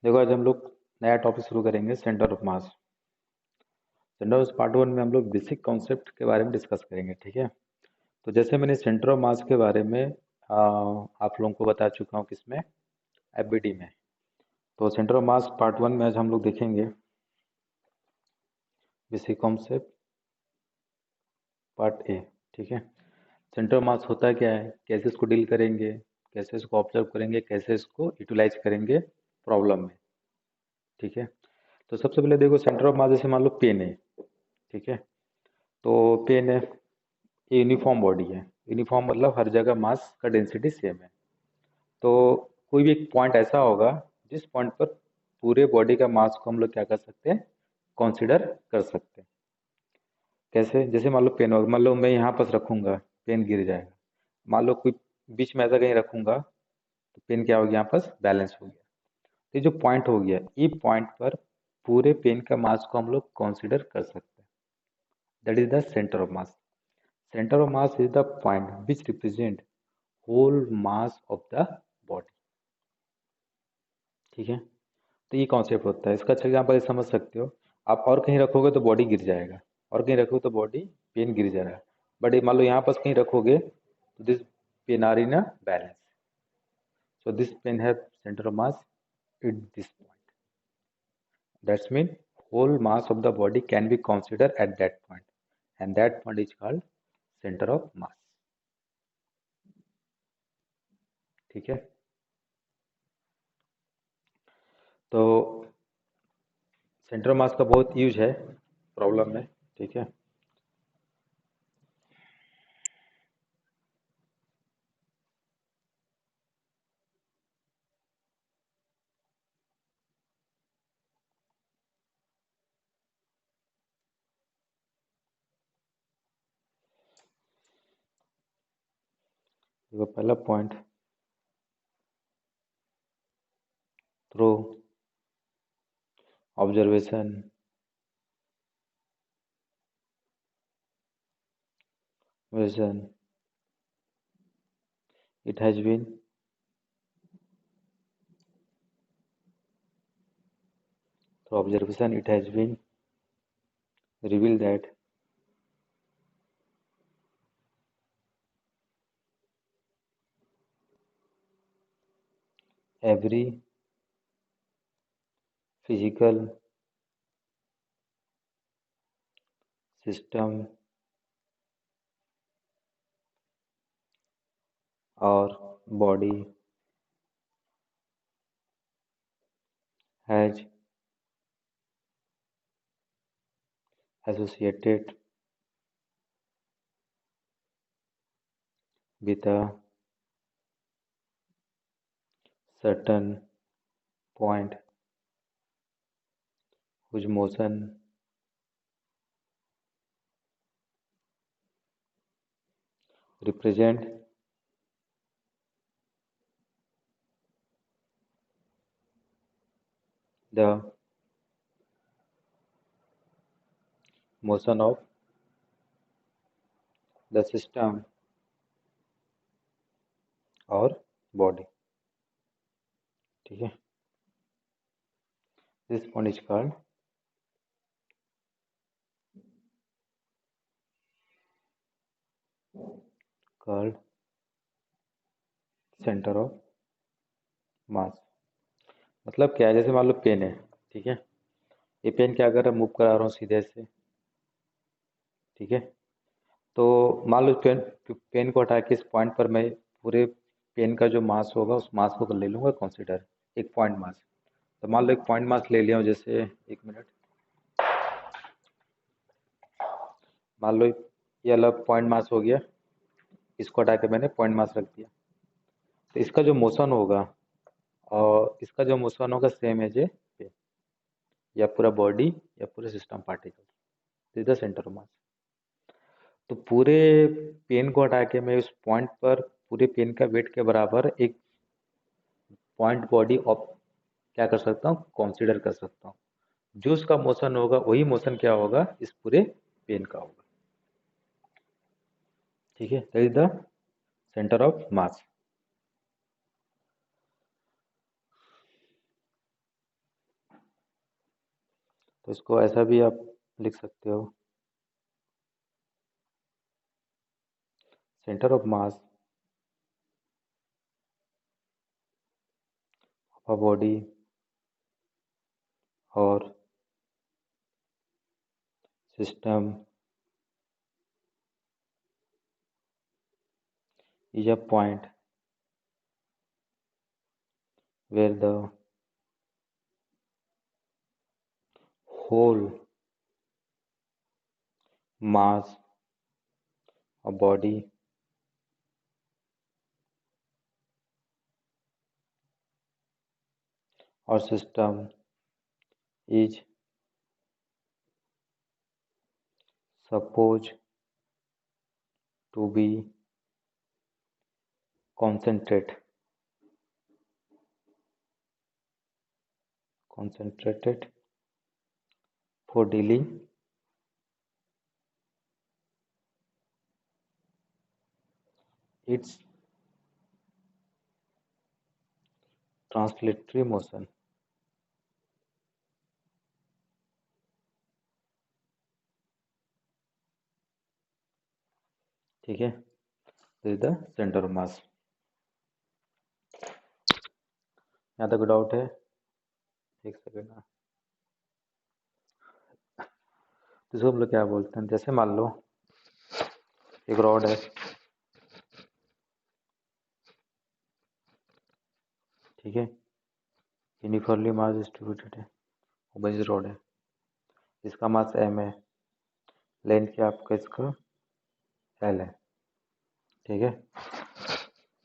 देखो आज हम लोग नया टॉपिक शुरू करेंगे, centre of mass. Centre of part one में हम लोग बेसिक कॉन्सेप्ट के बारे में डिस्कस करेंगे, ठीक है। तो जैसे मैंने सेंटर ऑफ मास के बारे में आप लोगों को बता चुका हूँ, किसमें, एफबीडी में। तो centre of mass part one में आज हम लोग देखेंगे बेसिक कॉन्सेप्ट पार्ट ए, ठीक है। सेंटर ऑफ मास होता क्या है, कैसे इसको डील करेंगे, कैसे इसको ऑब्जर्व करेंगे, कैसे इसको यूटिलाइज करेंगे प्रॉब्लम में, ठीक है। तो सबसे पहले देखो, सेंटर ऑफ मास जैसे मान लो पेन है, ठीक है। तो पेन है, ये यूनिफॉर्म बॉडी है। यूनिफॉर्म मतलब हर जगह मास का डेंसिटी सेम है। तो कोई भी एक पॉइंट ऐसा होगा जिस पॉइंट पर पूरे बॉडी का मास को हम लोग क्या कर सकते हैं, कंसीडर कर सकते हैं। कैसे, जैसे मान लो पेन होगा, मान लो मैं यहाँ पर रखूंगा, पेन गिर जाएगा। मान लो कोई बीच में ऐसा कहीं रखूंगा तो पेन क्या हो गया, यहाँ पर बैलेंस हो गया। तो ये जो पॉइंट हो गया, ये पॉइंट पर पूरे पेन का मास को हम लोग कंसीडर कर सकते हैं। That is the centre of mass. Center of mass is the point which represent whole mass of the body, ठीक है। तो ये कॉन्सेप्ट होता है। इसका अच्छा एग्जाम्पल समझ सकते हो, आप और कहीं रखोगे तो बॉडी गिर जाएगा, और कहीं रखोगे तो बॉडी पेन गिर जाएगा। बट मान लो यहाँ पर कहीं रखोगे तो this pen are in a balance. So this pen have centre of mass at this point. That's mean whole mass of the body can be considered at that point, and that point is called center of mass, ठीक है। तो centre mass का बहुत use है problem में, ठीक है। देखो पहला point, through observation vision it has been through observation it has been revealed that every physical system or body has associated with a certain point whose motion represent the motion of the system or body, ठीक है। This point is called centre of मास। मतलब क्या है, जैसे मान लो pen है, ठीक है। ये पेन क्या कर रहा है, मूव करा रहा हूँ सीधे से, ठीक है। तो मान लो पेन पेन को हटा के इस पॉइंट पर मैं पूरे पेन का जो मास होगा उस मास को ले लूंगा कंसीडर, एक पॉइंट मास। तो मान लो एक पॉइंट मास ले लिया हूँ, जैसे एक मिनट, मान लो ये अलग पॉइंट मास हो गया, इसको हटा के मैंने पॉइंट मास रख दिया। तो इसका जो मोशन होगा, और इसका जो मोशन होगा सेम है जे पेन, या पूरा बॉडी या पूरे system particle, is the centre of mass. तो पूरे पेन को हटा के मैं उस पॉइंट पर पूरे पेन का वेट के बराबर एक पॉइंट बॉडी ऑफ क्या कर सकता हूँ, कंसीडर कर सकता हूँ। जो उसका मोशन होगा वही मोशन क्या होगा, इस पूरे पेन का होगा, ठीक है। That is the centre of mass. तो इसको ऐसा भी आप लिख सकते हो, centre of mass of body और system is a point where the whole mass of body or system is supposed to be concentrated for dealing its translatory motion. ठीक है, this is the centre of मास। यहाँ तक doubt है? एक second ना, तो इसको हम लोग क्या बोलते हैं, जैसे मान लो एक रॉड है, ठीक है, यूनिफॉर्मली मास डिस्ट्रीब्यूटेड है, ओबेज रॉड है, इसका मास m है, लेंथ क्या आपका इसका l है, ठीक है।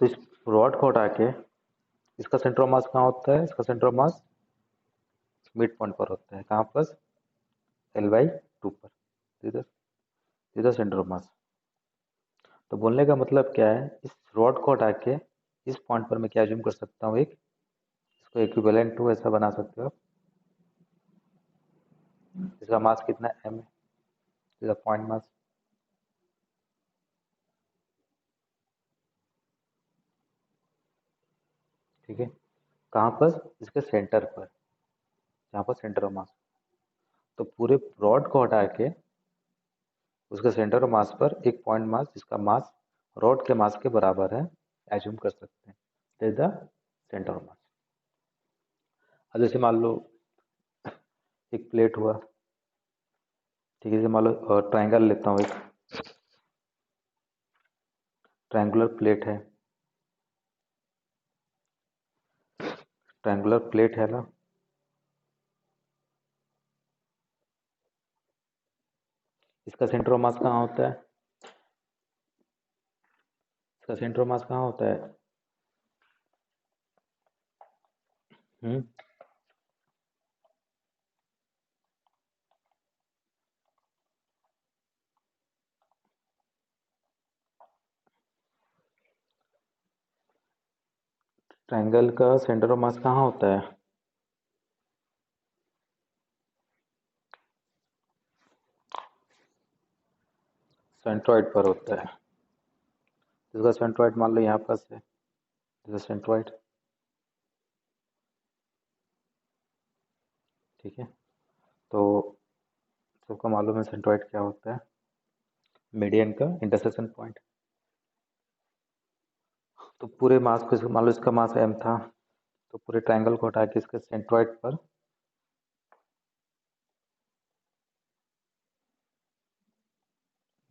तो इस रॉड को हटा के इसका सेंटर ऑफ मास कहाँ होता है, इसका centre of mass mid point पर होता है, कहाँ पर, L/2 पर, सीधा सेंटर ऑफ मास। तो बोलने का मतलब क्या है, इस रॉड को हटा के इस पॉइंट पर मैं क्या अज्यूम कर सकता हूँ, एक इसको इक्विवेलेंट टू ऐसा बना सकते हो आप, इसका मास कितना m है, इसका पॉइंट मास, ठीक है, कहाँ पर, इसके सेंटर पर, जहाँ पर सेंटर ऑफ मास। तो पूरे रॉड को हटा के उसके सेंटर ऑफ मास पर एक पॉइंट मास जिसका मास रॉड के मास के बराबर है एज्यूम कर सकते हैं, that is the centre of मास। अब जैसे मान लो एक प्लेट हुआ, ठीक है, जैसे मान लो ट्रायंगल लेता हूँ, एक ट्रायंगुलर प्लेट है, ट्रायंगुलर प्लेट है ना, इसका सेंटर ऑफ मास कहाँ होता है, इसका सेंटर ऑफ मास कहाँ होता है, हम्म, ट्रायंगल का सेंटर ऑफ मास कहाँ होता है, सेंट्रॉइड पर होता है, इसका सेंट्रॉइड मान लो यहाँ पास है, इसका सेंट्रॉइड, ठीक है। तो सबको मालूम है सेंट्रॉइड क्या होता है, मीडियन का इंटरसेक्शन पॉइंट। तो पूरे मास को मान लो इसका मास m था, तो पूरे ट्रायंगल को हटा के इसके सेंट्रॉइड पर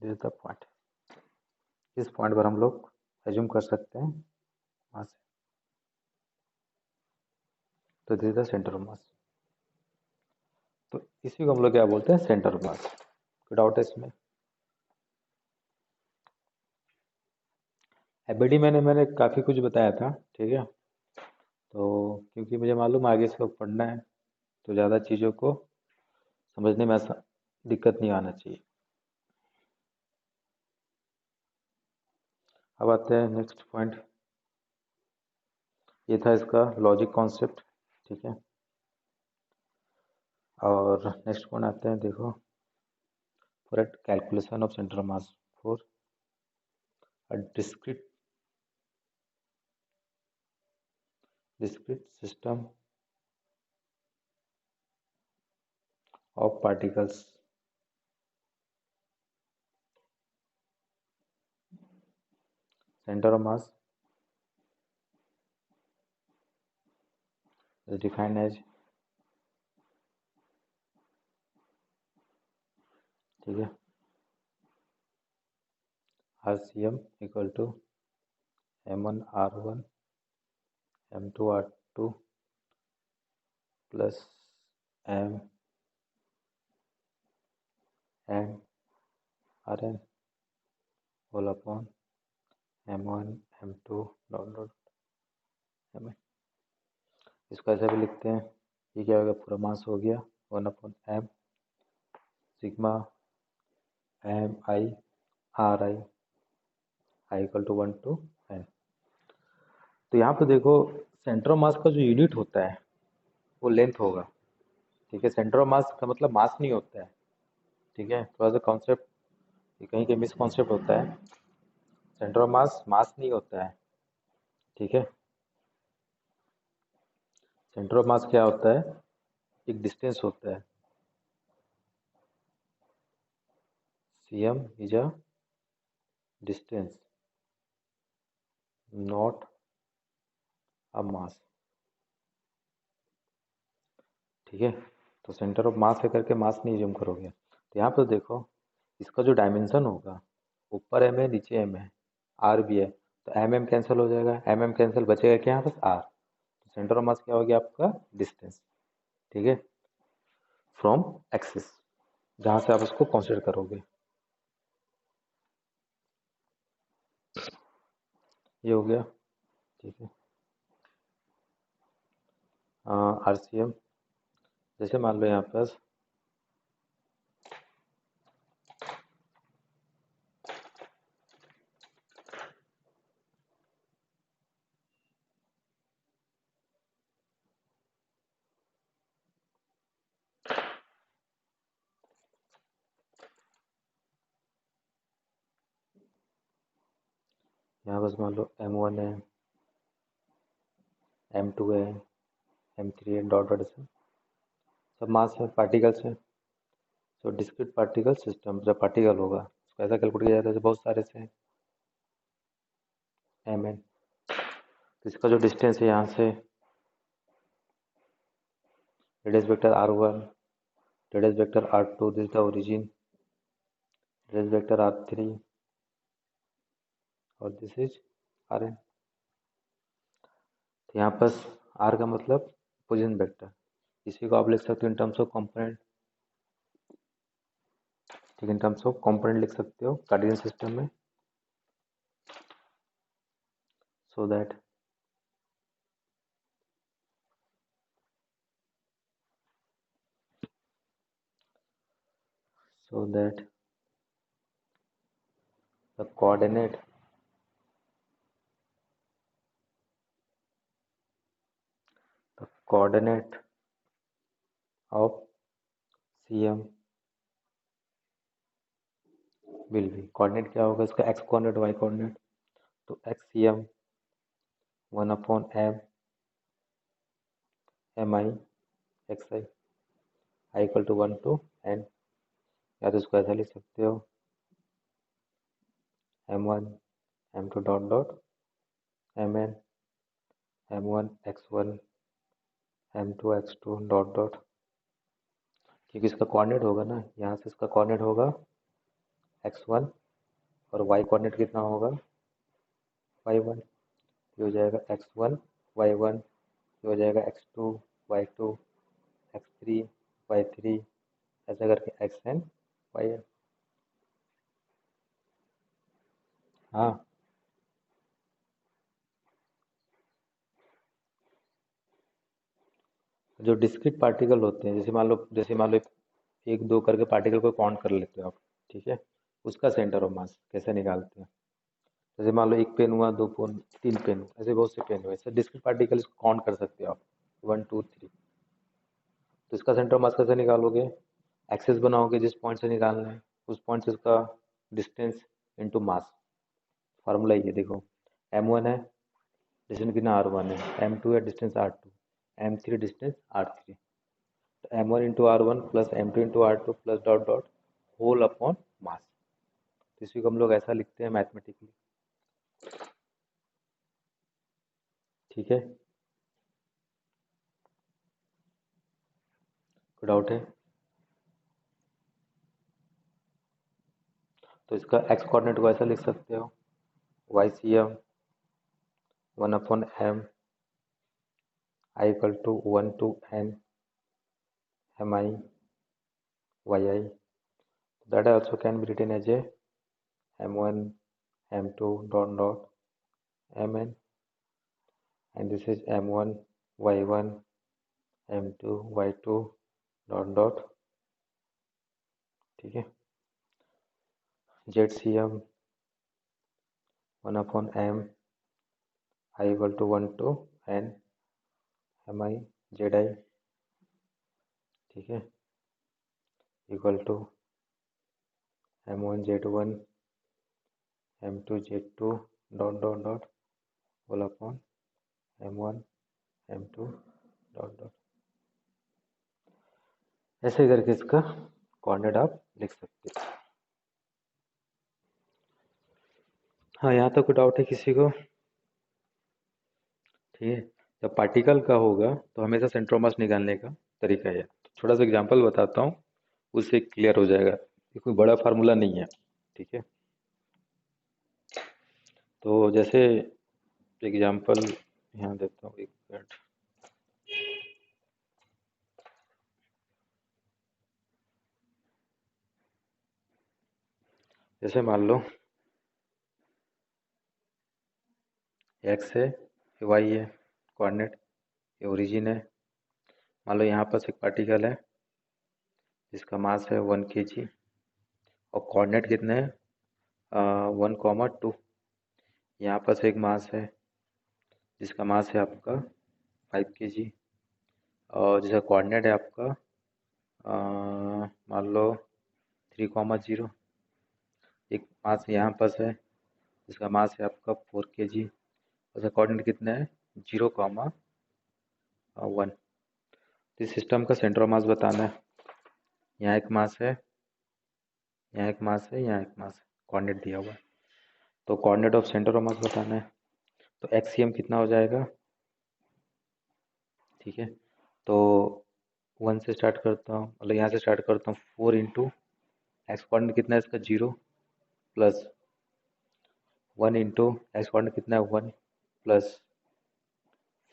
दिस द पॉइंट, इस पॉइंट पर हम लोग एज्यूम कर सकते हैं मास, तो this the centre of mass. तो इसी को हम लोग क्या बोलते हैं, सेंटर ऑफ मास। कोई डाउट है इसमें? एबीडी मैंने काफ़ी कुछ बताया था, ठीक है, तो क्योंकि मुझे मालूम आगे इसको पढ़ना है, तो ज़्यादा चीज़ों को समझने में ऐसा दिक्कत नहीं आना चाहिए। अब आते हैं नेक्स्ट पॉइंट, ये था इसका लॉजिक कॉन्सेप्ट, ठीक है। और नेक्स्ट पॉइंट आते हैं, देखो, for calculation of centre of mass for a discrete system of particles center of mass is defined as, ठीक है, RCM equal to M1 R1 M2 R2 plus M N Rn whole upon M1 M2 dot dot Mn। इसको ऐसे भी लिखते हैं, ये क्या हो गया, पूरा मास हो गया 1/m sigma Mi Ri i equal to 1 to n। तो यहाँ पे देखो सेंटर ऑफ मास का जो यूनिट होता है वो लेंथ होगा, ठीक है। सेंटर ऑफ मास का मतलब मास नहीं होता है, ठीक है। थोड़ा सा कॉन्सेप्ट कहीं के मिस कॉन्सेप्ट होता है। सेंटर ऑफ मास मास नहीं होता है, ठीक है। सेंटर ऑफ मास क्या होता है, एक डिस्टेंस होता है। cm is a distance not a mass, ठीक है। तो सेंटर ऑफ मास है करके मास नहीं जम करोगे। तो यहाँ पर देखो इसका जो डायमेंशन होगा, ऊपर m है नीचे m है, r भी है, तो mm कैंसिल हो जाएगा, mm कैंसिल, बचेगा क्या यहाँ पर r। तो सेंटर ऑफ मास क्या हो गया आपका, डिस्टेंस, ठीक है, फ्रॉम एक्सिस, जहाँ से आप उसको कंसीडर करोगे। ये हो गया, ठीक है। RCM जैसे मान लो यहाँ पर यहाँ बस मान लो M1 है, M2 है, M3 है, डॉट डॉट से सब मास है, पार्टिकल्स है। तो डिस्क्रीट पार्टिकल सिस्टम जब पार्टिकल होगा उसको ऐसा कैलकुलेट किया जाता है, बहुत सारे से Mn। तो इसका जो डिस्टेंस है यहाँ से, radius vector R1, radius vector R2, this the origin, radius vector R3 और दिस इज Rn। तो यहाँ पर R का मतलब पोजीशन वेक्टर, इसी को आप लिख सकते हो इन टर्म्स ऑफ कंपोनेंट, ठीक है, इन टर्म्स ऑफ कंपोनेंट लिख सकते हो कार्टेशियन सिस्टम में। So that the coordinate of CM will be, coordinate क्या होगा इसका, x कोऑर्डिनेट y कोऑर्डिनेट, तो XCM 1/m mi xi i equal to 1 to n, या तो इसको ऐसा लिख सकते हो m1 m2 dot dot mn m1 x1 m2 x2 dot dot, क्योंकि इसका कोऑर्डिनेट होगा ना, यहाँ से इसका कोऑर्डिनेट होगा x1 और y कोऑर्डिनेट कितना होगा y1, ये हो जाएगा x1 y1, ये हो जाएगा x2 y2 x3 y3, ऐसा करके xn yn। हाँ, जो डिस्क्रीट पार्टिकल होते हैं, जैसे मान लो एक दो करके पार्टिकल को काउंट कर लेते हो आप, ठीक है, उसका सेंटर ऑफ मास कैसे निकालते हैं। जैसे मान लो एक पेन हुआ, दो पेन, तीन पेन, ऐसे बहुत से पेन हुए, ऐसे डिस्क्रीट पार्टिकल इसको काउंट कर सकते हो आप, 1 2 3। तो इसका सेंटर ऑफ मास कैसे निकालोगे, एक्सेस बनाओगे, जिस पॉइंट से निकालना है उस पॉइंट से इसका डिस्टेंस इनटू मास, फार्मूला ये देखो, m1 है डिस्टेंस कितना r1 है, m2 है distance r2, m3 distance r3, m1 into r1 plus m2 into r2 plus dot dot whole upon mass. तो इसी को हम लोग ऐसा लिखते हैं मैथमेटिकली। ठीक है, कोई डाउट है? तो इसका एक्स कोऑर्डिनेट को ऐसा लिख सकते हो, Y C M 1/m I equal to 1 to n mi yi. That also can be written as a m1 m2 dot dot mn, and this is m1 y1 m2 y2 dot dot. ठीक है, ZCM 1/m I equal to 1 to n mi zi. ठीक है, equal to m1 z1 m2 z2 dot dot dot whole upon m1 m2 dot dot. ऐसे करके इसका coordinate आप लिख सकते हो। हाँ, यहाँ तक कोई डाउट है किसी को? ठीक है, जब पार्टिकल का होगा तो हमेशा सेंटर ऑफ मास निकालने का तरीका है। थोड़ा सा एग्जांपल बताता हूँ, उससे क्लियर हो जाएगा। ये कोई बड़ा फार्मूला नहीं है। ठीक है, तो जैसे एग्जांपल यहाँ देता हूँ, एक मिनट। जैसे मान लो एक्स है, वाई है कोऑर्डिनेट, ये ओरिजिन है। मान लो यहाँ पर एक पार्टिकल है जिसका मास है 1 kg और कोऑर्डिनेट कितने हैं 1,2। यहाँ पर एक मास है जिसका मास है आपका 5 kg और जिसका कोऑर्डिनेट है आपका मान लो 3,0। एक मास यहाँ पर है जिसका मास है आपका 4 kg, उसका कोऑर्डिनेट कितना है 0,1। तो इस सिस्टम का सेंटर ऑफ मास बताना है। यहाँ एक मास है, यहाँ एक मास है, यहाँ एक मास है, कोऑर्डिनेट दिया हुआ है। तो कोऑर्डिनेट ऑफ सेंटर ऑफ मास बताना है। तो एक्सीएम कितना हो जाएगा? ठीक है, तो 1 से स्टार्ट करता हूँ, मतलब यहाँ से स्टार्ट करता हूँ। 4 इंटू एक्स कोऑर्डिनेट कितना है इसका 0 प्लस 1 इंटू एक्स कोऑर्डिनेट कितना है 1 प्लस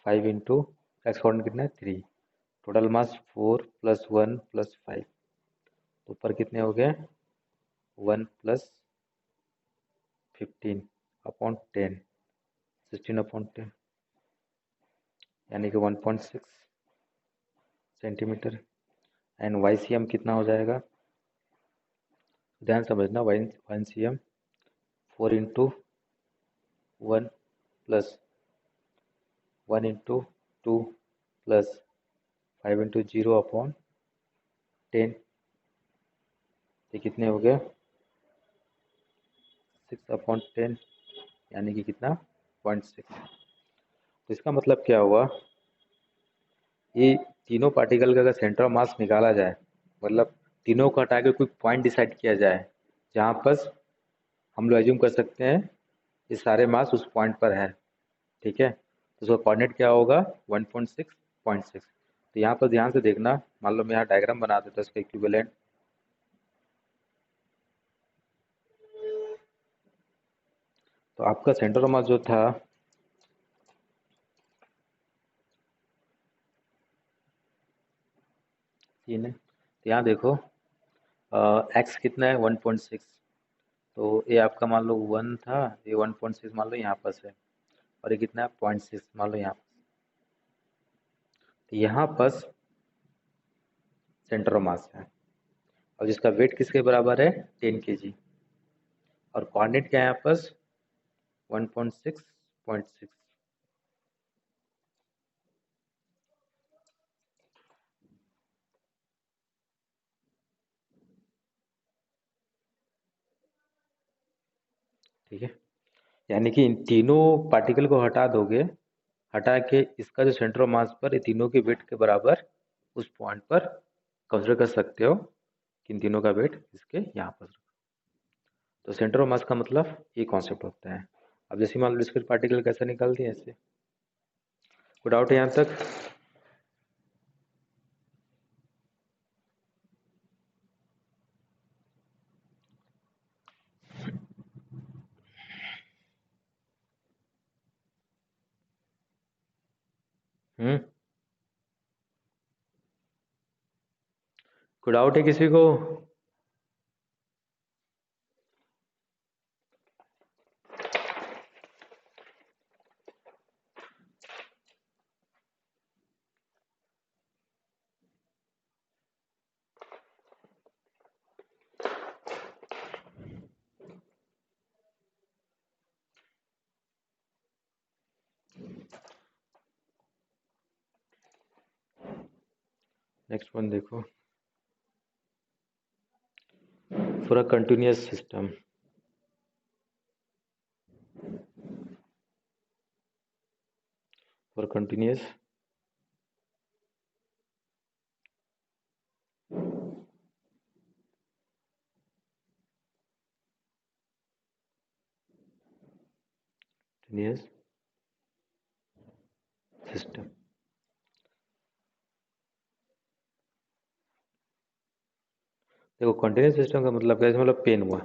5 इंटू एक्स कोऑर्डिनेट कितना है 3। टोटल मास 4 प्लस 1 प्लस 5, तो ऊपर कितने हो गए 1 प्लस 15 अपॉन 10, 16 अपॉन 10, यानी कि 1.6 centimetre. And Y C M कितना हो जाएगा? ध्यान समझना, वाई सी M 4 into 1 plus 1 into 2 plus 5 into 0 upon 10, ये कितने हो गए 6 अपॉन 10, यानी कि कितना 0.6। तो इसका मतलब क्या हुआ, ये तीनों पार्टिकल का अगर सेंटर ऑफ मास निकाला जाए, मतलब तीनों को हटा के कोई पॉइंट डिसाइड किया जाए जहाँ पर हम लोग एज्यूम कर सकते हैं ये सारे मास उस पॉइंट पर है। ठीक है, तो उसका कोऑर्डिनेट क्या होगा 1.6. तो यहाँ पर ध्यान से देखना, मान लो मैं यहाँ डायग्राम बना देता हूँ इसका इक्विवेलेंट। तो आपका सेंटर ऑफ मास जो था ये है, तो यहाँ देखो एक्स कितना है 1.6, तो ये आपका मान लो 1 था, ये 1.6 मान लो यहाँ पर है, और ये कितना है 0.6 मान लो यहाँ पर। तो यहाँ पर सेंटर ऑफ मास है और जिसका वेट किसके बराबर है 10 kg, और कोऑर्डिनेट क्या है यहाँ पर 1.6. ठीक है, यानी कि इन तीनों पार्टिकल को हटा दोगे, हटा के इसका जो सेंटर ऑफ मास पर ये तीनों के वेट के बराबर उस पॉइंट पर कंसिडर कर सकते हो कि इन तीनों का वेट इसके यहाँ पर। तो सेंटर ऑफ मास का मतलब ये कॉन्सेप्ट होता है। अब जैसे मान लो डिस्क्रीट पार्टिकल कैसे निकालते हैं ऐसे। कोई डाउट है यहाँ तक? कोई डाउट है किसी को? नेक्स्ट वन देखो, for a continuous system, for continuous continuous system. देखो कंटिन्यूअस सिस्टम का मतलब कैसे, मतलब पेन हुआ।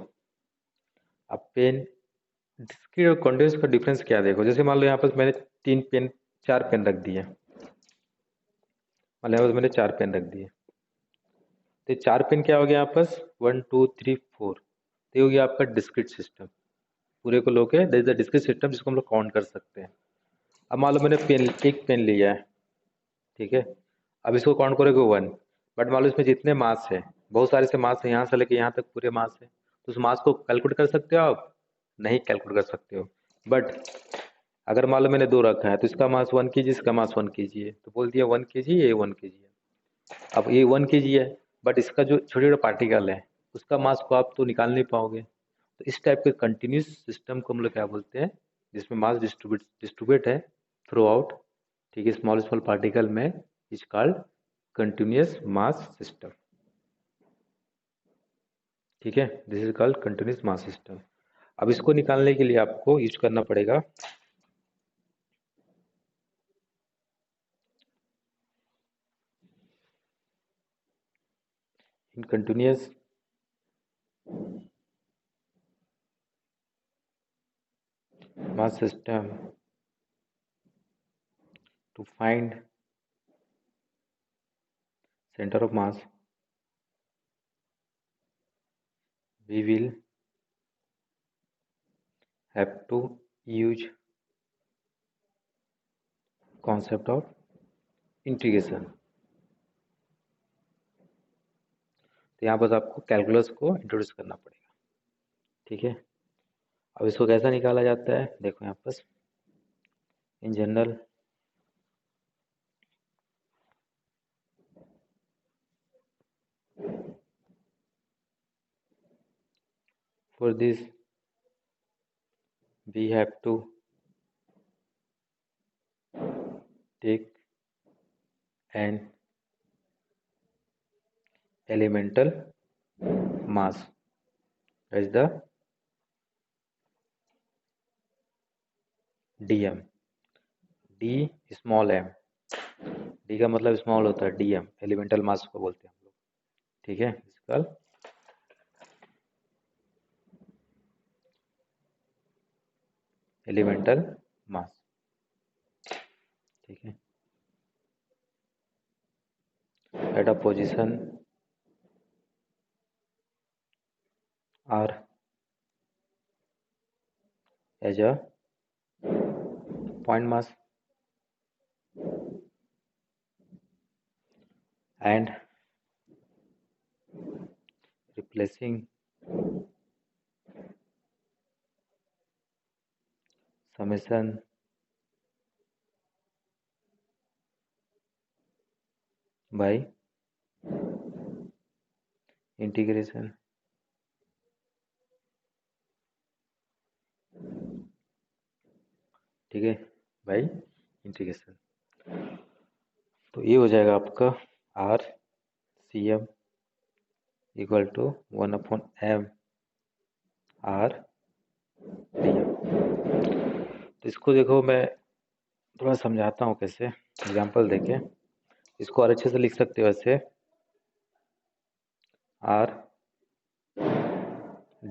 अब पेन डिस्क्रीट और कंटिन्यूअस का डिफरेंस क्या है देखो, जैसे मान लो यहाँ पर मैंने 4 पेन रख दिए, मान लो यहाँ पर मैंने 4 पेन रख दिए, तो 4 पेन क्या हो गया यहाँ पर, 1 2 3 4, तो ये हो गया आपका डिस्क्रीट सिस्टम। पूरे को लो के that is the discrete system, जिसको हम लोग काउंट कर सकते हैं। अब मान लो मैंने एक पेन लिया है, ठीक है, अब इसको काउंट करोगे 1, बट मान लो इसमें जितने मास है, बहुत सारे से मास है, यहाँ से लेके यहाँ तक पूरे मास है, तो उस मास को कैलकुलेट कर सकते हो आप? नहीं कैलकुलेट कर सकते हो। बट अगर मान लो मैंने 2 रखा है, तो इसका मास 1 kg, इसका मास 1 kg है, तो बोल दिया 1 kg, ये 1 kg है। अब ये 1 kg है, बट इसका जो छोटे छोटे पार्टिकल है, उसका मास को आप तो निकाल नहीं पाओगे। तो इस टाइप के कंटिन्यूस सिस्टम को हम लोग क्या बोलते हैं, जिसमें मास डिस्ट्रीब्यूट है थ्रू आउट, ठीक है, स्मॉल स्मॉल पार्टिकल में, is called continuous mass system. ठीक है, this is called continuous mass system. अब इसको निकालने के लिए आपको यूज करना पड़ेगा in continuous mass system to find center of mass, we will have to use concept of integration. तो यहाँ बस आपको कैलकुलस को इंट्रोड्यूस करना पड़ेगा। ठीक है, अब इसको कैसा निकाला जाता है देखो यहाँ पर, in general for this we have to take an elemental mass as the dm, d small m, d का मतलब स्मॉल होता है, dm एलिमेंटल मास को बोलते हैं हम लोग। ठीक है, इसका एलिमेंटल मास। ठीक है, at a position r as a point mass and replacing summation by integration। ठीक है, बाई इंटीग्रेशन। तो ये हो जाएगा आपका R CM equal to 1/m R DM। तो इसको देखो मैं थोड़ा समझाता हूँ कैसे, एग्जाम्पल देके। इसको और अच्छे से लिख सकते हो ऐसे, R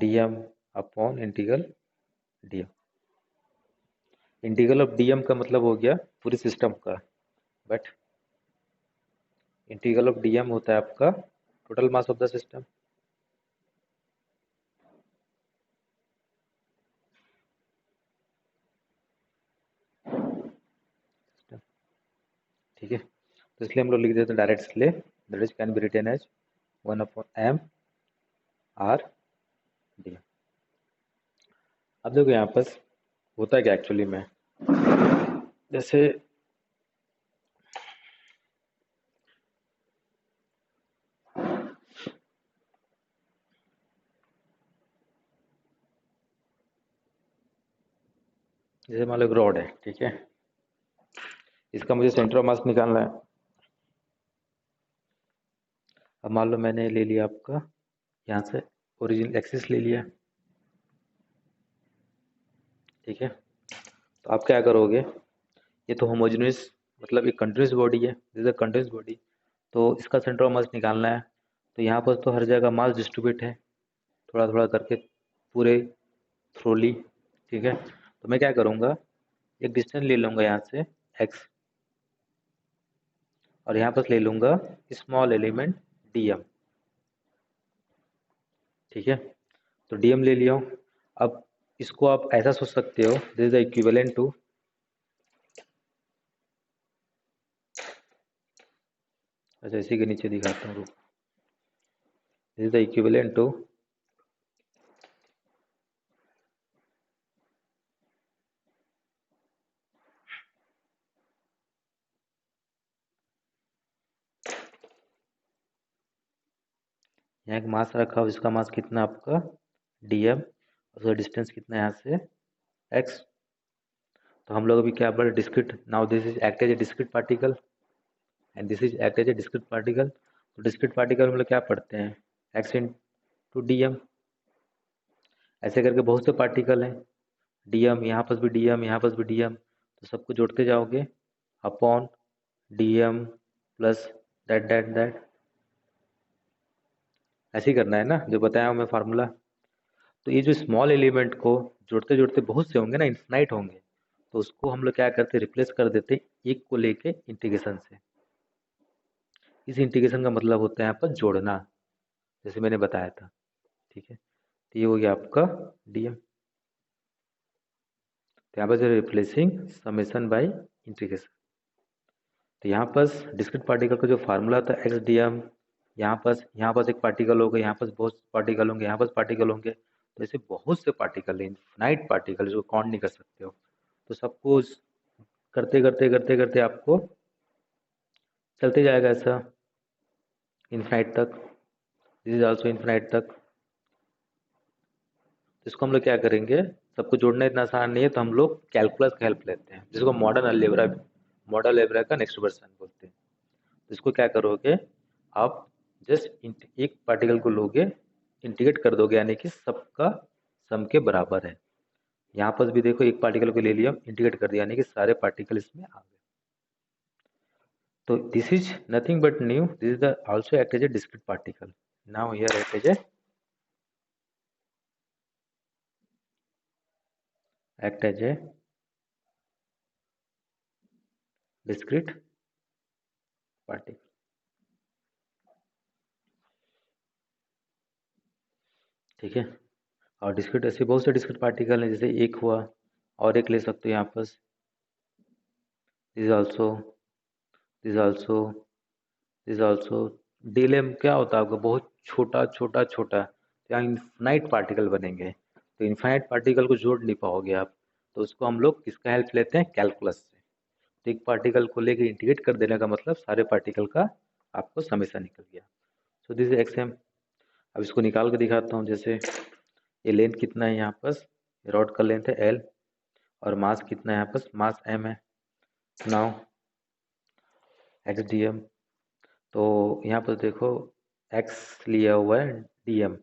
DM upon integral DM। Integral of DM का मतलब हो गया पूरी सिस्टम का, बट इंटीग्रल ऑफ DM होता है आपका total mass of the system. ठीक है, तो इसलिए हम लोग लिख देते हैं डायरेक्ट, इसलिए that is can be written as 1/m R DM। अब देखो यहाँ पर होता है क्या एक्चुअली में, जैसे जैसे मान लो एक रॉड है, ठीक है, इसका मुझे सेंटर ऑफ मास निकालना है। अब मान लो मैंने ले लिया आपका यहाँ से ओरिजिनल एक्सिस ले लिया, ठीक है। तो आप क्या करोगे, ये तो होमोजेनियस मतलब एक कंटिन्यूस बॉडी है, this is a continuous body, तो इसका सेंटर ऑफ मास निकालना है। तो यहाँ पर तो हर जगह मास डिस्ट्रीब्यूट है थोड़ा थोड़ा करके पूरे थ्रोली, ठीक है। तो मैं क्या करूँगा, एक डिस्टेंस ले लूँगा यहाँ से x, और यहाँ पर ले लूँगा स्मॉल एलिमेंट DM, ठीक है। तो DM ले लिया हूँ। अब इसको आप ऐसा सोच सकते हो, this is the equivalent to, अच्छा इसी के नीचे दिखाता हूँ, this is the equivalent to यहाँ एक मास रखा हो, इसका मास कितना आपका DM, और उसका डिस्टेंस कितना है यहाँ से x। तो हम लोग अभी क्या बोले, discrete, now this is act as a discrete particle and this is act as a discrete particle. तो डिस्क्रीट पार्टिकल हम लोग क्या पढ़ते हैं, x इंटू DM, ऐसे करके बहुत से पार्टिकल हैं, DM यहाँ पास भी DM, यहाँ पास भी DM, तो सबको जोड़ते जाओगे upon DM plus that that that, ऐसे ही करना है ना जो बताया हूँ मैं फार्मूला। तो ये जो स्मॉल एलिमेंट को जोड़ते जोड़ते बहुत से होंगे ना, इन्फिनाइट होंगे, तो उसको हम लोग क्या करते हैं, रिप्लेस कर देते हैं एक को लेके इंटीग्रेशन से। इस इंटीग्रेशन का मतलब होता है यहाँ पर जोड़ना, जैसे मैंने बताया था, ठीक है। तो ये हो गया आपका DM, तो यहाँ पर रिप्लेसिंग समेशन बाय इंटीग्रेशन। तो यहाँ पर डिस्क्रीट पार्टिकल का जो फार्मूला था XDM, यहाँ पास एक पार्टिकल होगा, यहाँ पास बहुत पार्टिकल होंगे, यहाँ पास पार्टिकल होंगे, तो ऐसे बहुत से पार्टिकल हैं, इनफाइनाइट पार्टिकल जो काउंट नहीं कर सकते हो। तो सबको करते करते करते करते आपको चलते जाएगा ऐसा इनफाइनाइट तक, दिस इज ऑल्सो इनफाइनाइट तक। तो इसको हम लोग क्या करेंगे, सबको जोड़ना इतना आसान नहीं है, तो हम लोग कैलकुलस का हेल्प लेते हैं, जिसको मॉडर्न अलजेब्रा का नेक्स्ट वर्जन बोलते हैं। तो इसको क्या करोगे आप, जस्ट एक पार्टिकल को लोगे, इंटीग्रेट कर दोगे, यानी कि सबका सम के बराबर है। यहाँ पर भी देखो एक पार्टिकल को ले लिया, इंटीग्रेट कर दिया, यानी कि सारे पार्टिकल इसमें आ गए। तो this is nothing but new, this is the also act as a discrete particle, now here act as a discrete particle, ठीक है। और डिस्क्रीट ऐसे बहुत से डिस्क्रीट पार्टिकल हैं, जैसे एक हुआ, और एक ले सकते हो यहाँ पर, this also, this also, this also. DLM क्या होता है आपका, बहुत छोटा छोटा छोटा, यहाँ इन्फाइनाइट पार्टिकल बनेंगे, तो इन्फाइनाइट पार्टिकल को जोड़ नहीं पाओगे आप, तो उसको हम लोग किसका हेल्प लेते हैं, कैलकुलस से। तो एक पार्टिकल को लेकर इंटीग्रेट कर देने का मतलब सारे पार्टिकल का आपको समेशन निकल गया। So this is XM। अब इसको निकाल के दिखाता हूँ, जैसे ये लेंथ कितना है यहाँ पर, रॉड का लेंथ है L, और मास कितना है यहाँ पर, मास M है। नाउ XDM, तो यहाँ पर देखो x लिया हुआ है dm,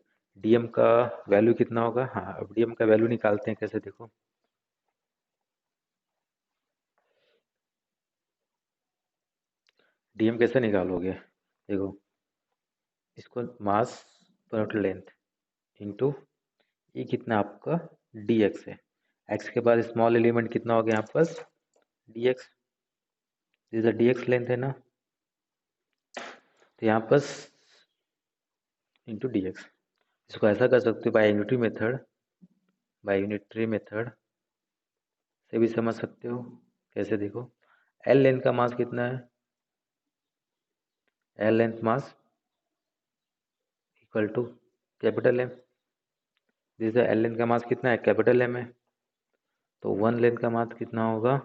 dm का वैल्यू कितना होगा। हाँ, अब dm का वैल्यू निकालते हैं, कैसे देखो। dm कैसे निकालोगे, देखो इसको मास पर लेंथ इंटू ये कितना आपका dx है, x के बाद स्मॉल एलिमेंट कितना हो गया यहाँ पर dx, this the dx length है ना, तो यहाँ पर इंटू dx। इसको ऐसा कर सकते हो बाय यूनिटरी मेथड से भी समझ सकते हो। कैसे देखो, एल लेंथ का मास कितना है, L length mass equal to capital M, this L length का मास कितना है, कैपिटल एम है, तो वन लेंथ का मास कितना होगा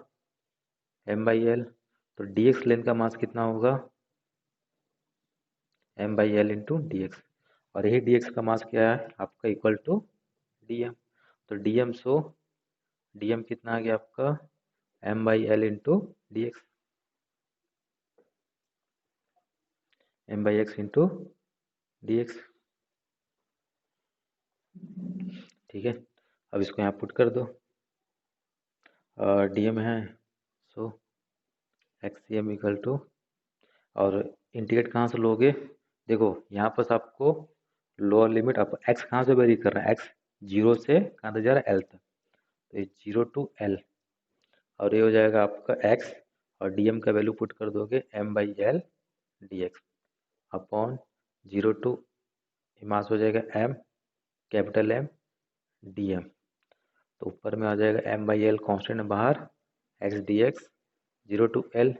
एम बाई एल, तो डी एक्स लेंथ का मास कितना होगा M by L into d x, और यही डी एक्स का मास क्या है आपका इक्वल टू डी एम, तो d m so d m कितना आ गया आपका M by L into d x, M by x into d x. ठीक है, अब इसको यहाँ पुट कर दो, डी एम है so x c m equal to, और इंटीग्रेट कहाँ से लोगे, देखो यहाँ पर आपको लोअर लिमिट आप एक्स कहाँ से वेरी कर रहा है, एक्स जीरो से कहाँ तक जा रहा है एल तक, तो ये जीरो टू एल, और ये हो जाएगा आपका एक्स, और डीएम का वैल्यू पुट कर दोगे M by L d x upon zero to mass हो जाएगा m capital M d m, तो ऊपर में आ जाएगा एम बाई एल कॉन्स्टेंट बाहर x d x zero to L,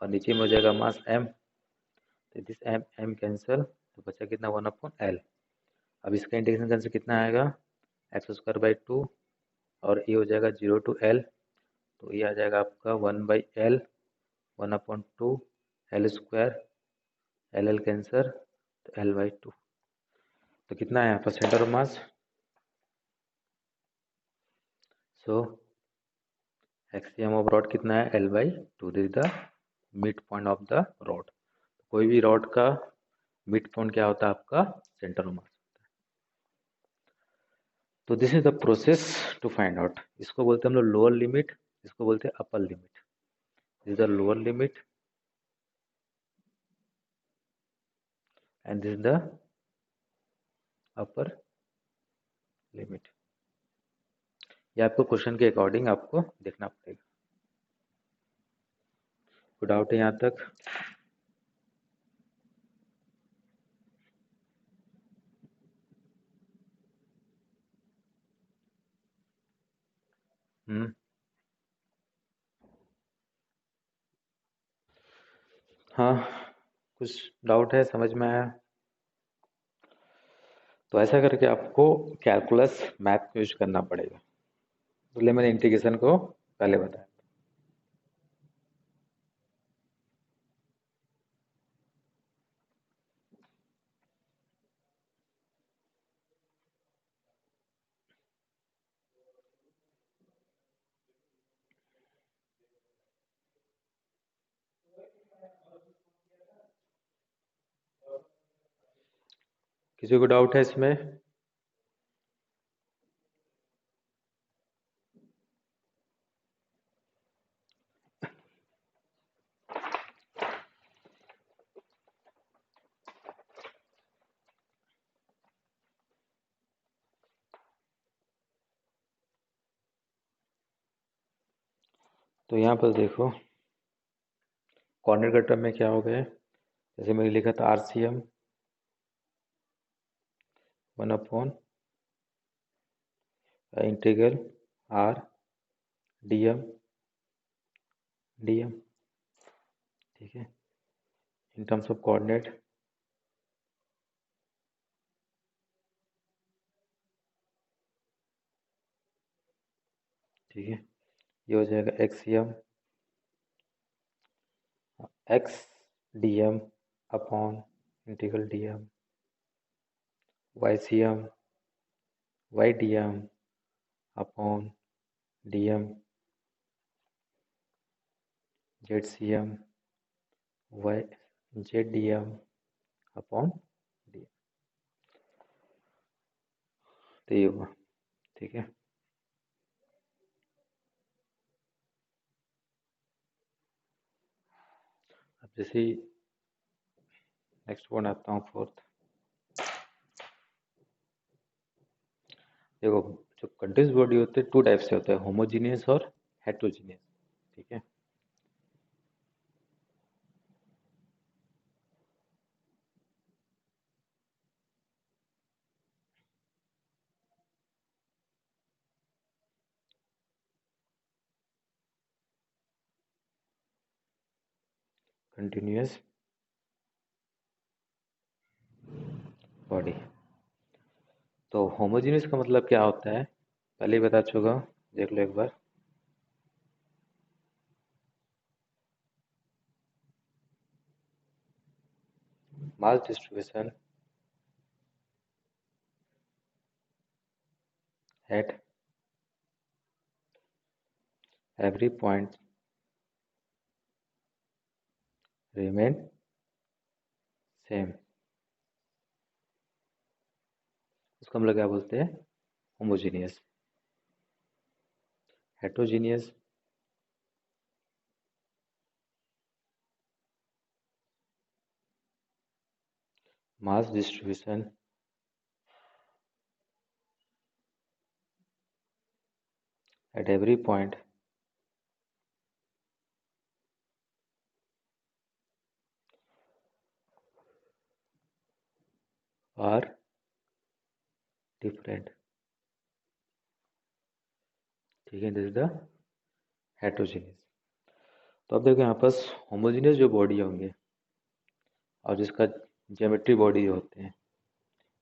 और नीचे में हो जाएगा मास एम, तो दिस एम एम कैंसिल, तो बचा कितना वन अपॉन एल। अब इसका इंटीग्रेशन कैंसिल कितना आएगा एक्स स्क्वायर बाई टू, और ये हो जाएगा जीरो टू एल, तो ये आ जाएगा आपका one by L one upon two L square, L L cancer, तो एल बाई टू, तो कितना है यहाँ पर centre of mass, so axiom of rod कितना है L by two, this the mid point of the rod, कोई भी रॉड का मिड पॉइंट क्या होता है आपका सेंटर ऑफ मास। तो this is the process to find out, इसको बोलते हैं हम लोग लोअर लिमिट, इसको बोलते हैं upper limit, this is the lower limit and this is the upper limit, ये आपको क्वेश्चन के अकॉर्डिंग आपको देखना पड़ेगा। कोई डाउट है यहाँ तक, हाँ कुछ डाउट है, समझ में आया, तो ऐसा करके आपको कैलकुलस मैथ को यूज करना पड़ेगा, इसलिए मैंने इंटीग्रेशन को पहले बताया। किसी को डाउट है इसमें, तो यहाँ पर देखो कोऑर्डिनेट टर्म में क्या हो गया, जैसे मैंने लिखा था RCM one upon integral r dm dm, ठीक है, इन टर्म्स ऑफ कोऑर्डिनेट, ठीक है, ये हो जाएगा x cm x dm upon integral dm ycm y dm upon dm z c m y z d m upon d, तो ये हुआ। ठीक है, अब जैसे नेक्स्ट वन आता हूँ फोर्थ। देखो, जो कंटिन्यूस बॉडी होते हैं टू टाइप से होते हैं, होमोजीनियस और हेट्रोजीनियस। ठीक है, कंटिन्यूस बॉडी। तो होमोजीनियस का मतलब क्या होता है, पहले ही बता चुका हूँ, देख लो एक बार। Mass distribution at every point remain same, उसको हम लोग क्या बोलते हैं, homogeneous. Heterogeneous, mass distribution at every point are different। ठीक है, दिस इज द हेट्रोजीनियस। तो अब देखो यहाँ पास होमोजीनियस जो बॉडी होंगे और जिसका ज्योमेट्री बॉडी होते हैं,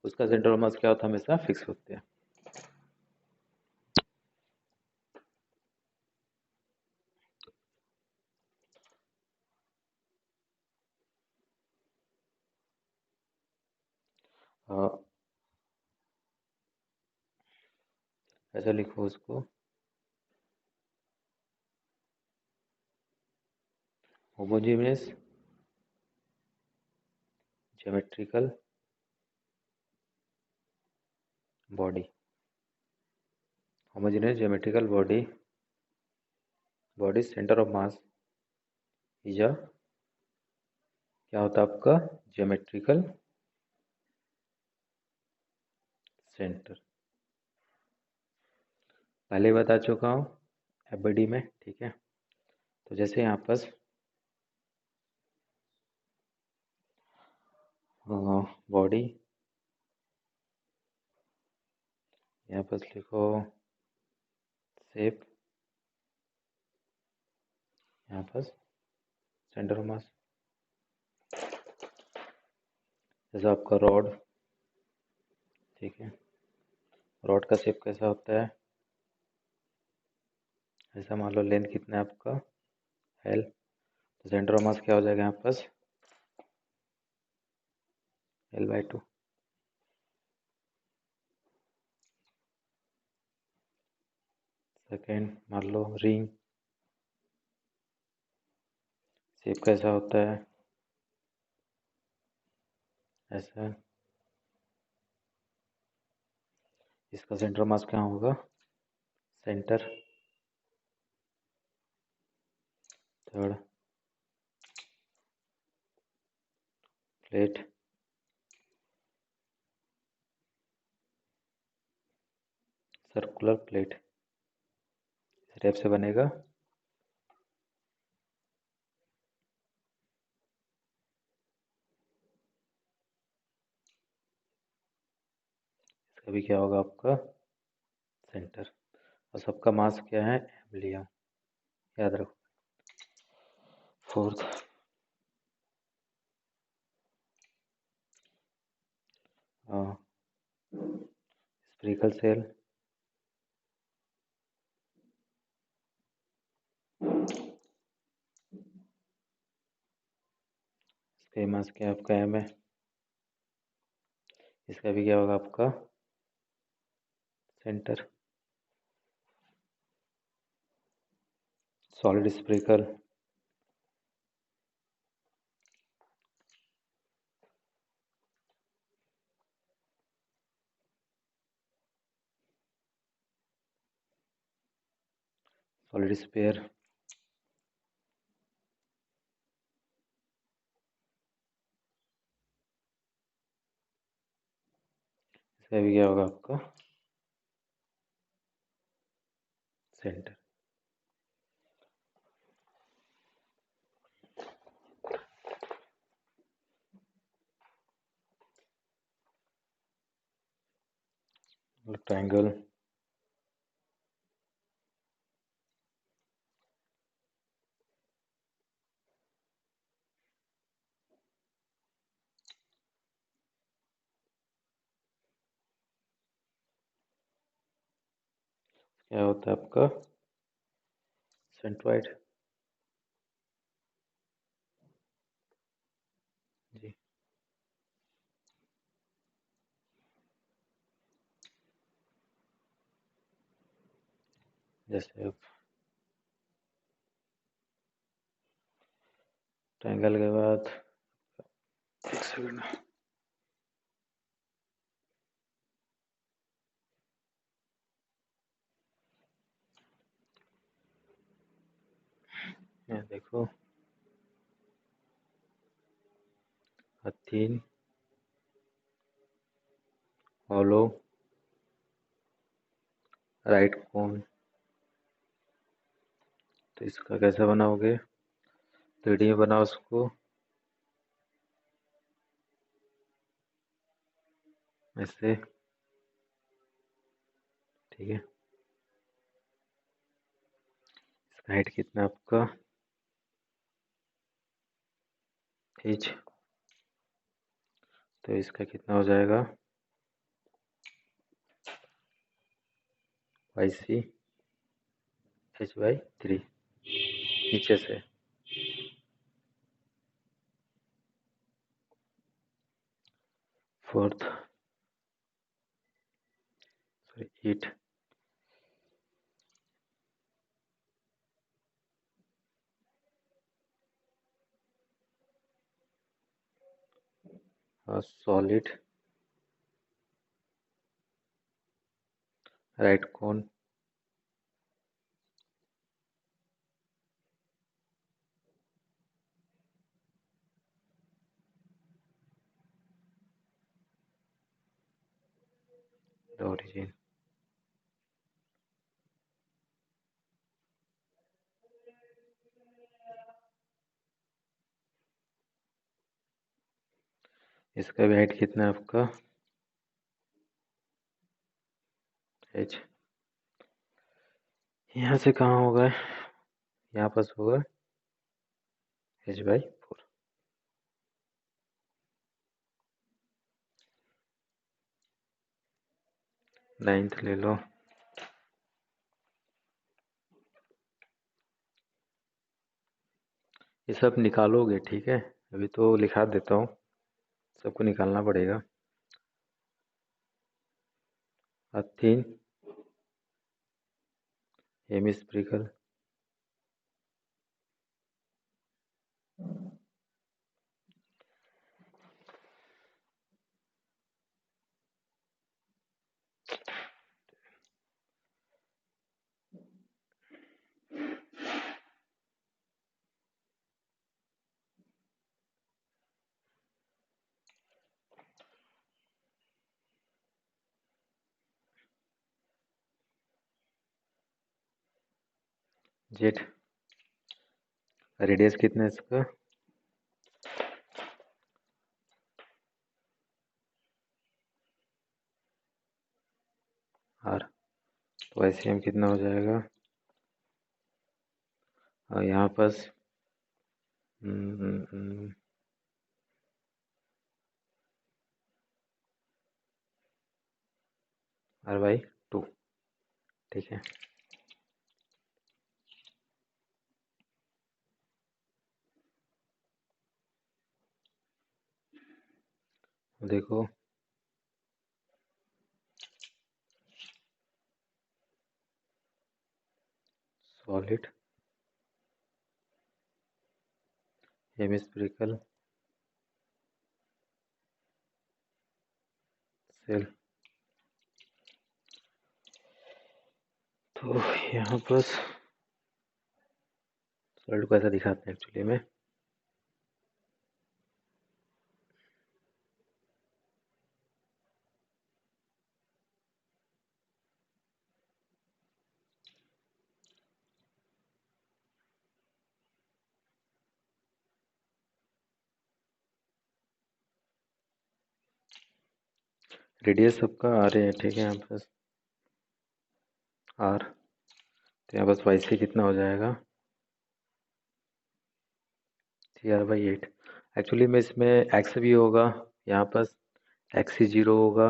उसका सेंटर ऑफ मास क्या होता है, हमेशा फिक्स होते हैं। ऐसा लिखो उसको, homogeneous geometrical body. Homogeneous geometrical body centre of mass is a, क्या होता है आपका, ज्योमेट्रिकल सेंटर। पहले ही बता चुका हूँ एफबीडी में। ठीक है, तो जैसे यहाँ पर बॉडी, यहाँ पर लिखो शेप, यहाँ पर सेंटर ऑफ मास, जैसे आपका रॉड। ठीक है, रॉड का शेप कैसा होता है, ऐसा मान लो लेंथ कितना है आपका, एल, तो सेंटर ऑफ मास क्या हो जाएगा यहाँ पर, L/2। सेकेंड मान लो रिंग, शेप कैसा होता है, ऐसा, इसका सेंटर ऑफ मास क्या होगा, centre. Third plate, circular plate, इस टाइप से बनेगा। इसका भी क्या होगा आपका, सेंटर। और सबका मास क्या है, एम लिया, याद रखो। फोर्थ, स्फेरिकल सेल, इसका मास क्या है आपका, एम है। इसका भी क्या होगा आपका, centre. Solid spherical, solid sphere, इसका भी क्या होगा आपका सेंटर। ट्रायंगल, क्या होता है आपका सेंट्रॉइड जी। जैसे अब ट्रायंगल के बाद एक सेकंड, ये देखो तीन हॉलो राइट कोन, तो इसका कैसे बनाओगे, 3D में बनाओ उसको ऐसे, ठीक है। इसका हाइट कितना आपका एच, तो इसका कितना हो जाएगा YC H/3 नीचे से। Fourth sorry 8, solid right cone, the origin. इसका भी हाइट कितना है आपका H, यहाँ से कहाँ होगा, यहाँ पास होगा H/4। नाइन्थ ले लो, ये सब निकालोगे ठीक है, अभी तो लिखा देता हूँ, सबको निकालना पड़ेगा। तीन हेमिस्फेरिकल, जेड, रेडियस कितना है इसका R, तो ICM कितना हो जाएगा, और यहाँ पास R/2, ठीक है। देखो सॉलिड हेमिस्फेरिकल सेल, तो यहाँ पर सॉलिड को ऐसा दिखाते हैं एक्चुअली में। रेडियस सबका आर है, ठीक है। यहाँ पर आर, तो यहाँ बस वाई सी कितना हो जाएगा, 3r/8। एक्चुअली में इसमें एक्स भी होगा, यहाँ पर एक्स सी 0 होगा,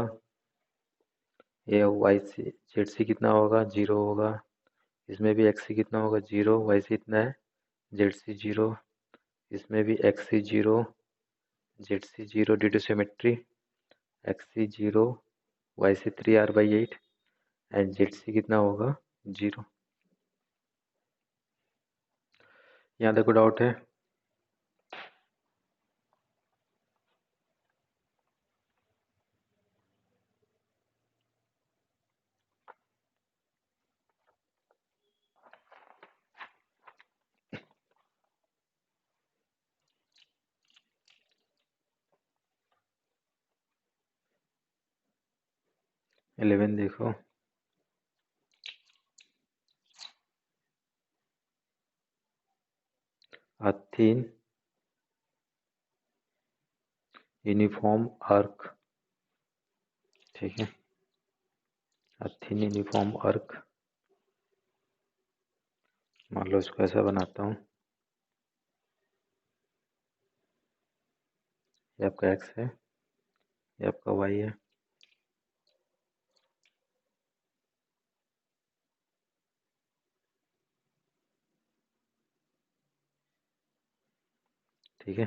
ये वाई सी जेड सी कितना होगा, 0 होगा। इसमें भी एक्स सी कितना होगा, 0, वाई सी इतना है, जेड सी 0। इसमें भी x c 0, z c 0 due to symmetry, x c 0, y c 3r/8 and z c कितना होगा, 0। यहाँ तक कोई डाउट है? इलेवन देखो, a thin यूनिफॉर्म आर्क, ठीक है, a thin यूनिफॉर्म आर्क। मान लो इसको ऐसा बनाता हूँ, ये आपका एक्स है, ये आपका वाई है, ठीक है।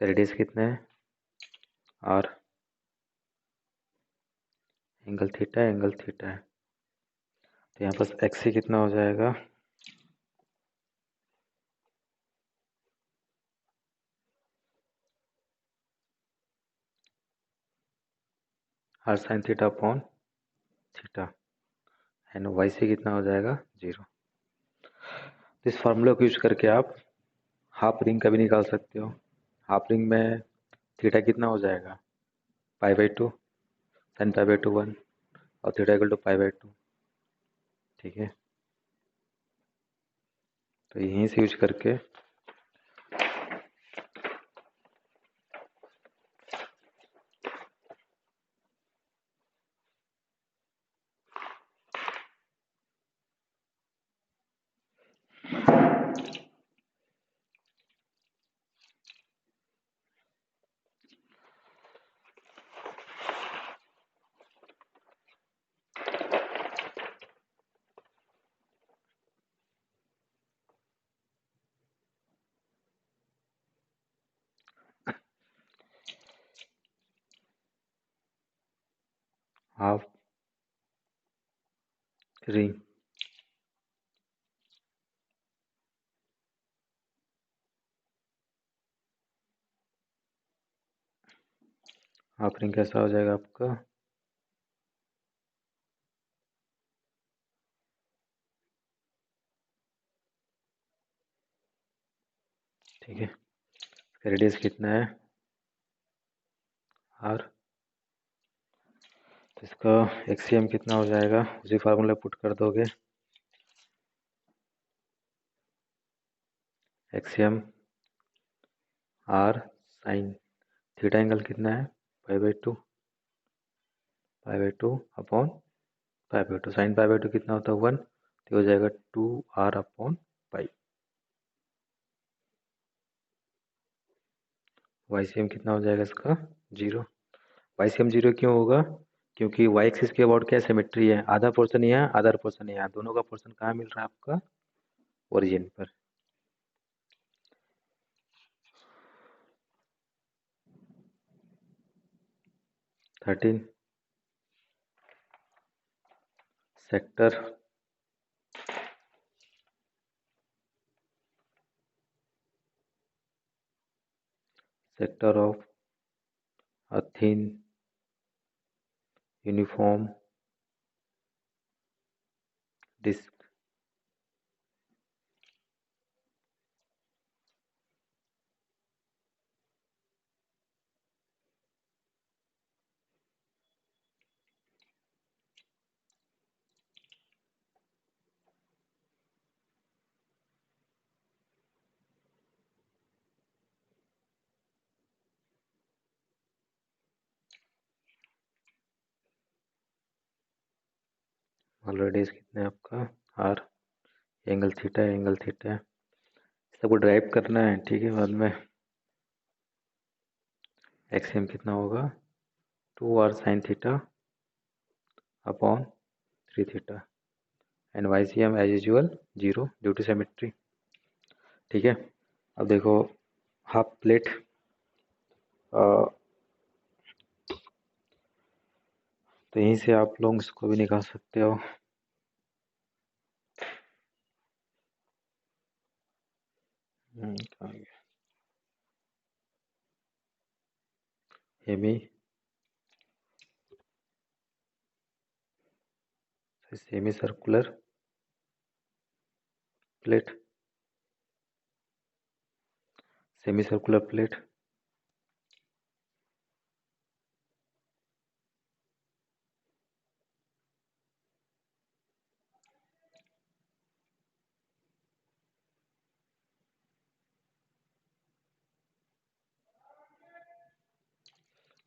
रेडियस कितना है, आर, एंगल थीटा है, एंगल थीटा है। तो यहाँ पर एक्स सी कितना हो जाएगा, r sine theta upon theta, and Y c कितना हो जाएगा, 0। इस फार्मूला को यूज करके आप हाफ रिंग का भी निकाल सकते हो। हाफ रिंग में थीटा कितना हो जाएगा, π/2, साइन π/2 1, और थीटा इक्वल टू π/2, ठीक है। तो यहीं से यूज करके हाफ रिंग हाफ रिंग कैसा हो जाएगा आपका, ठीक है। रेडियस कितना है, आर, तो इसका एक्सीएम कितना हो जाएगा, उसी फार्मूला पुट कर दोगे। एक्सीएम आर साइन थीटा एंगल कितना है, π/2, π/2 अपॉन π/2, साइन π/2 कितना होता है, 1, तो हो जाएगा 2r/π। वाईसीएम कितना हो जाएगा इसका, 0। वाईसीएम 0 क्यों होगा, क्योंकि वाई एक्सिस के अबाउट क्या सिमेट्री है, आधा पोर्शन यहाँ, आधा पोर्शन यहाँ, दोनों का पोर्शन कहाँ मिल रहा है आपका, ओरिजिन पर। Thirteen, sector sector of a thin uniform disk मान लो रेडियस कितना है आपका आर, एंगल थीटा है, एंगल थीटा है, सबको ड्राइव करना है, ठीक है। बाद में एक्सएम कितना होगा 2r साइन थीटा अपॉन 3 थीटा and Y C m as usual 0 due to symmetry, ठीक है। अब देखो हाफ प्लेट, तो यहीं से आप लोग इसको भी निकाल सकते हो। कहाँ गया? Semi circular plate, semi circular plate,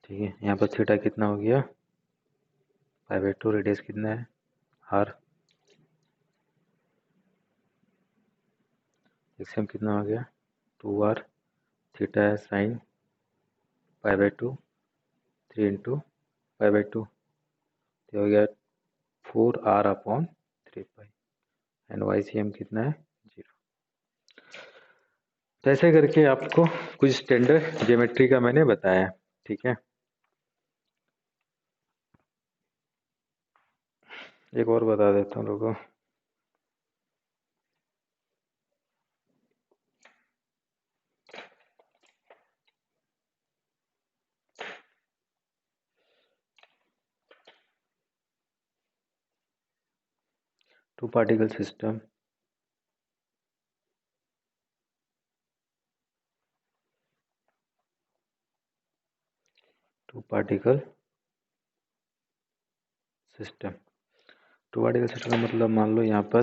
ठीक है। यहाँ पर थीटा कितना हो गया 5/2, रेडियस कितना है आर, एक्सएम कितना हो गया 2r, थीटा है साइन 5/2, 3 इंटू 5/2, तो हो गया 4r upon 3 pi and Y C M कितना है 0। तो ऐसे करके आपको कुछ स्टैंडर्ड ज्योमेट्री का मैंने बताया, ठीक है। एक और बता देता हूँ लोगों, two particle system, two particle system, two particle system का मतलब मान लो यहाँ पर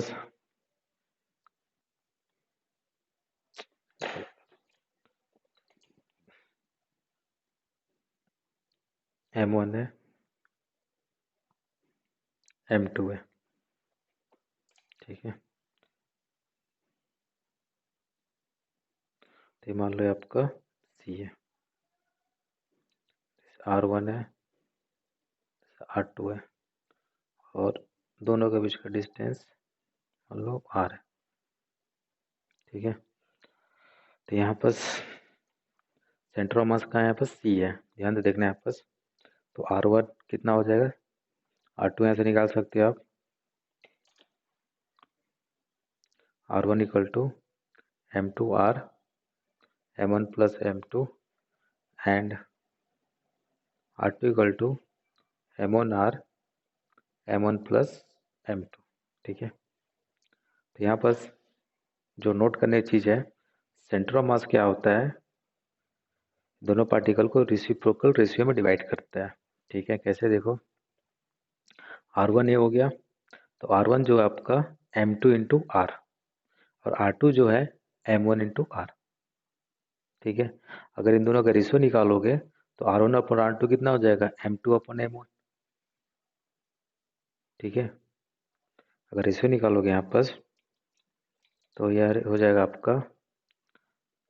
M1 है, M2 है, ठीक है। तो मान लो आपका C है, R1 है, R2 है, और दोनों के बीच का डिस्टेंस मान लो R है, ठीक है। तो यहाँ पर सेंटर ऑफ मास कहाँ है, यहाँ पर C है, ध्यान से देखना है यहाँ पर। तो R1 कितना हो जाएगा, R2 यहाँ से निकाल सकते हो आप, R1 equal to M2R M1 plus M2 and R2 equal to M1R M1 plus M2, ठीक है। तो यहाँ पर जो नोट करने की चीज़ है, सेंटर ऑफ मास क्या होता है, दोनों पार्टिकल को रेसिप्रोकल रेशियो में डिवाइड करता है, ठीक है। कैसे देखो, R1 ये हो गया, तो R1 जो है आपका M2 इंटू आर, और R2 जो है M1 इंटू आर, ठीक है। अगर इन दोनों का रेशियो निकालोगे तो R1 अपॉन R2 कितना हो जाएगा M2 अपॉन M1, ठीक है। अगर रेशियो निकालोगे यहाँ पर तो यह हो जाएगा आपका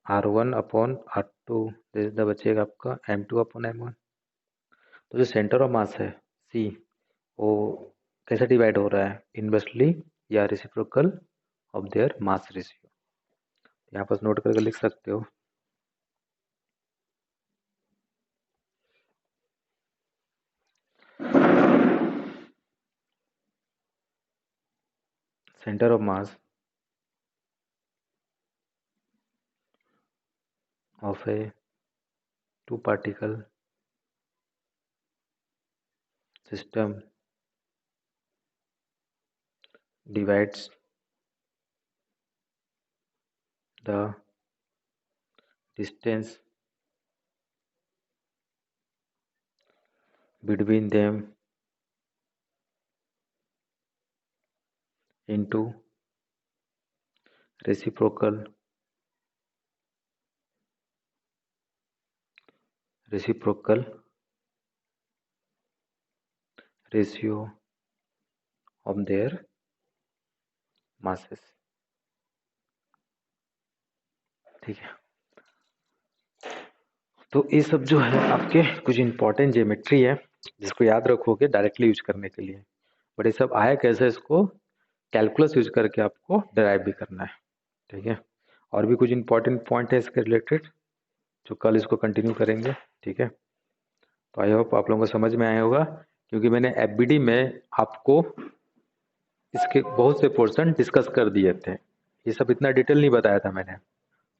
R1 अपॉन R2, बचेगा आपका M2 अपॉन M1। तो जो सेंटर ऑफ मास है C, वो कैसे डिवाइड हो रहा है, इनवर्सली या reciprocal of their mass ratio, यहाँ पर नोट करके लिख सकते हो। Centre of mass of a two particle system divides the distance between them into reciprocal ratio of their masses. ठीक है, तो ये सब जो है आपके कुछ इंपॉर्टेंट ज्योमेट्री है जिसको याद रखोगे डायरेक्टली यूज करने के लिए। बट ये सब आया कैसे, इसको कैलकुलस यूज करके आपको डिराइव भी करना है। ठीक है, और भी कुछ इंपॉर्टेंट पॉइंट है इसके रिलेटेड जो कल इसको कंटिन्यू करेंगे। ठीक है, तो आई होप आप लोगों को समझ में आया होगा, क्योंकि मैंने एफबीडी में आपको इसके बहुत से पोर्शन डिस्कस कर दिए थे। ये सब इतना डिटेल नहीं बताया था मैंने,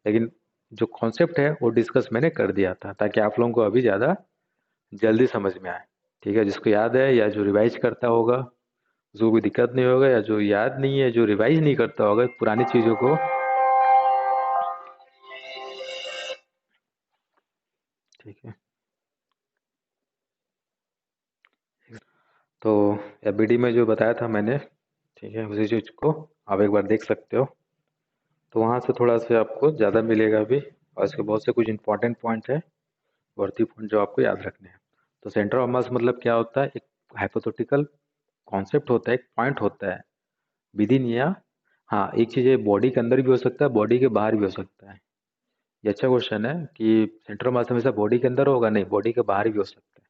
लेकिन जो कॉन्सेप्ट है वो डिस्कस मैंने कर दिया था ताकि आप लोगों को अभी ज़्यादा जल्दी समझ में आए। ठीक है, जिसको याद है या जो रिवाइज करता होगा उसको कोई दिक्कत नहीं होगा, या जो याद नहीं है जो रिवाइज नहीं करता होगा पुरानी चीज़ों को। ठीक है, तो एफबीडी में जो बताया था मैंने, ठीक है, उसी चीज़ को आप एक बार देख सकते हो, तो वहाँ से थोड़ा सा आपको ज़्यादा मिलेगा अभी। और इसके बहुत से कुछ इंपॉर्टेंट पॉइंट है, वर्थी पॉइंट जो आपको याद रखने हैं। तो सेंटर ऑफ मास मतलब क्या होता है, एक हाइपोथेटिकल कॉन्सेप्ट होता है, एक पॉइंट होता है विद इन, या हाँ एक चीज़ है बॉडी के अंदर भी हो सकता है बॉडी के बाहर भी हो सकता है। ये अच्छा क्वेश्चन है कि सेंटर ऑफ मास हमेशा बॉडी के अंदर होगा, नहीं बॉडी के बाहर भी हो सकता है।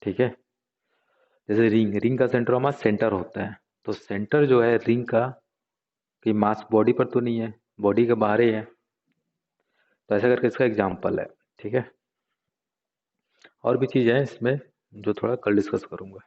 ठीक है, जैसे रिंग, रिंग का सेंटर ऑफ मास सेंटर होता है, तो सेंटर जो है रिंग का कि मास बॉडी पर तो नहीं है, बॉडी के बाहर ही है। तो ऐसा करके इसका एग्जाम्पल है। ठीक है, और भी चीज़ है इसमें जो थोड़ा कल डिस्कस करूंगा।